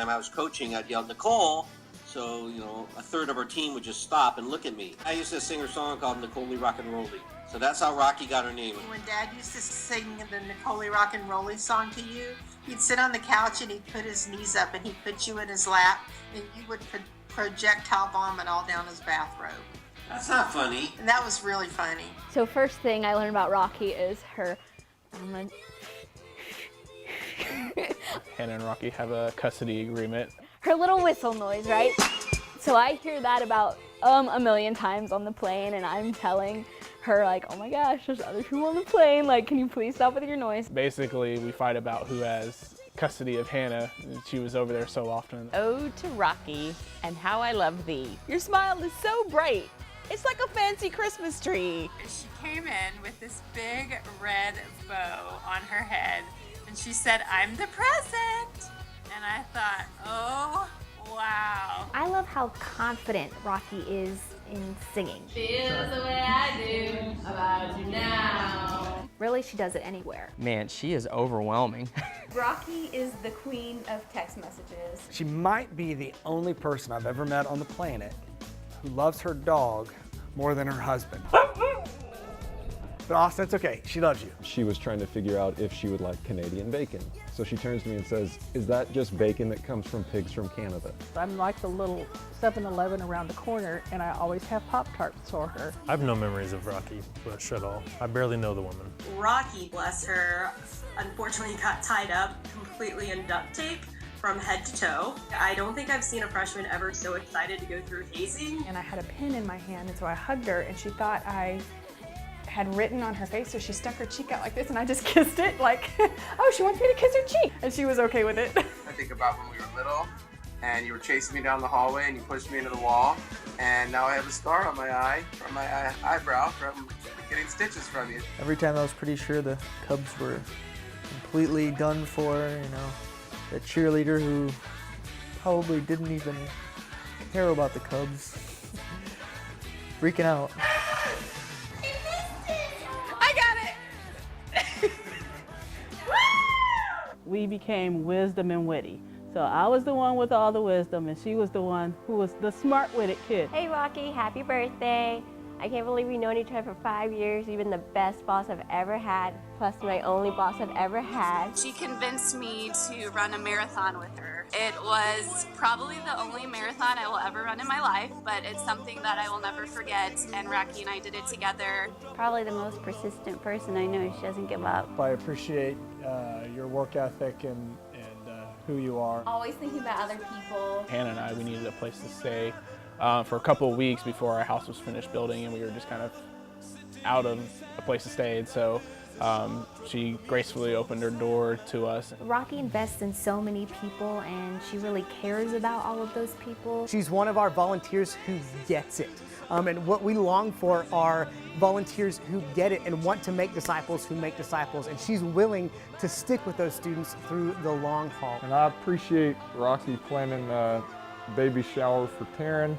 time I was coaching, I'd yell, Nicole. So, a third of our team would just stop and look at me. I used to sing her song called Nicole Rock and Rolly. So that's how Rocky got her name. When Dad used to sing the Nicole Rock and Rolly song to you, he'd sit on the couch and he'd put his knees up and he'd put you in his lap and you would projectile vomit all down his bathrobe. That's not funny. And that was really funny. So first thing I learned about Rocky is her, Hannah and Rocky have a custody agreement. her little whistle noise, right? So I hear that about a million times on the plane, and I'm telling her like, oh my gosh, there's other people on the plane, like, can you please stop with your noise? Basically, we fight about who has custody of Hannah. She was over there so often. Ode to Rocky and How I Love Thee. Your smile is so bright. It's like a fancy Christmas tree. She came in with this big red bow on her head and she said, I'm the present. And I thought, oh, wow. I love how confident Rocky is in singing. Feels the way I do about you now. Really, she does it anywhere. Man, she is overwhelming. Rocky is the queen of text messages. She might be the only person I've ever met on the planet who loves her dog more than her husband. But Austin, it's okay, she loves you. She was trying to figure out if she would like Canadian bacon. So she turns to me and says, is that just bacon that comes from pigs from Canada? I'm like the little 7-Eleven around the corner, and I always have Pop-Tarts for her. I have no memories of Rocky Bush at all. I barely know the woman. Rocky, bless her, unfortunately got tied up completely in duct tape from head to toe. I don't think I've seen a freshman ever so excited to go through hazing. And I had a pen in my hand, and so I hugged her, and she thought I had written on her face, so she stuck her cheek out like this, and I just kissed it like, oh, she wants me to kiss her cheek. And she was okay with it. I think about when we were little, and you were chasing me down the hallway, and you pushed me into the wall, and now I have a scar on my eye, from my eyebrow, from getting stitches from you. Every time I was pretty sure the Cubs were completely done for, the cheerleader who probably didn't even care about the Cubs, freaking out. We became wisdom and witty. So I was the one with all the wisdom, and she was the one who was the smart-witted kid. Hey Rocky, happy birthday. I can't believe we've known each other for 5 years. You've been the best boss I've ever had, plus my only boss I've ever had. She convinced me to run a marathon with her. It was probably the only marathon I will ever run in my life, but it's something that I will never forget, and Rocky and I did it together. Probably the most persistent person I know. She doesn't give up. I appreciate your work ethic and who you are. Always thinking about other people. Hannah and I, we needed a place to stay for a couple of weeks before our house was finished building, and we were just kind of out of a place to stay. And so she gracefully opened her door to us. Rocky invests in so many people, and she really cares about all of those people. She's one of our volunteers who gets it. And what we long for are volunteers who get it and want to make disciples who make disciples. And she's willing to stick with those students through the long haul. And I appreciate Rocky planning a baby shower for Taryn.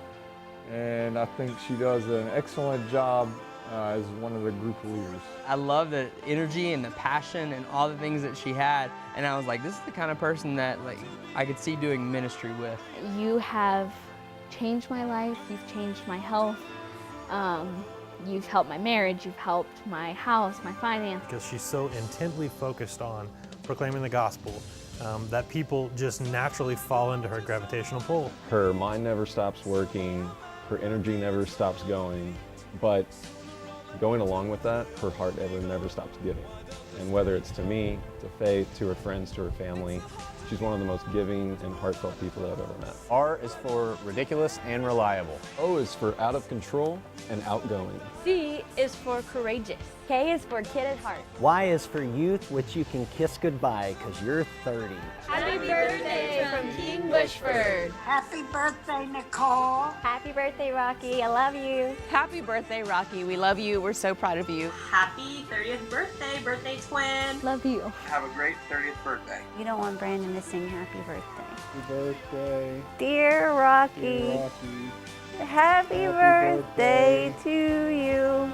And I think she does an excellent job as one of the group leaders. I love the energy and the passion and all the things that she had. And I was like, this is the kind of person that I could see doing ministry with. You have changed my life, you've changed my health, you've helped my marriage, you've helped my house, my finance. Because she's so intently focused on proclaiming the gospel that people just naturally fall into her gravitational pull. Her mind never stops working, her energy never stops going, but going along with that, her heart never stops giving. And whether it's to me, to Faith, to her friends, to her family, she's one of the most giving and heartfelt people that I've ever met. R is for ridiculous and reliable. O is for out of control and outgoing. C is for courageous. K is for kid at heart. Y is for youth, which you can kiss goodbye because you're 30. Happy birthday from King Bushford. Happy birthday, Nicole. Happy birthday, Rocky. I love you. Happy birthday, Rocky. We love you. We're so proud of you. Happy 30th birthday, birthday twin. Love you. Have a great 30th birthday. You don't want Brandon to sing happy birthday. Happy birthday. Dear Rocky. Dear Rocky. Happy birthday to you.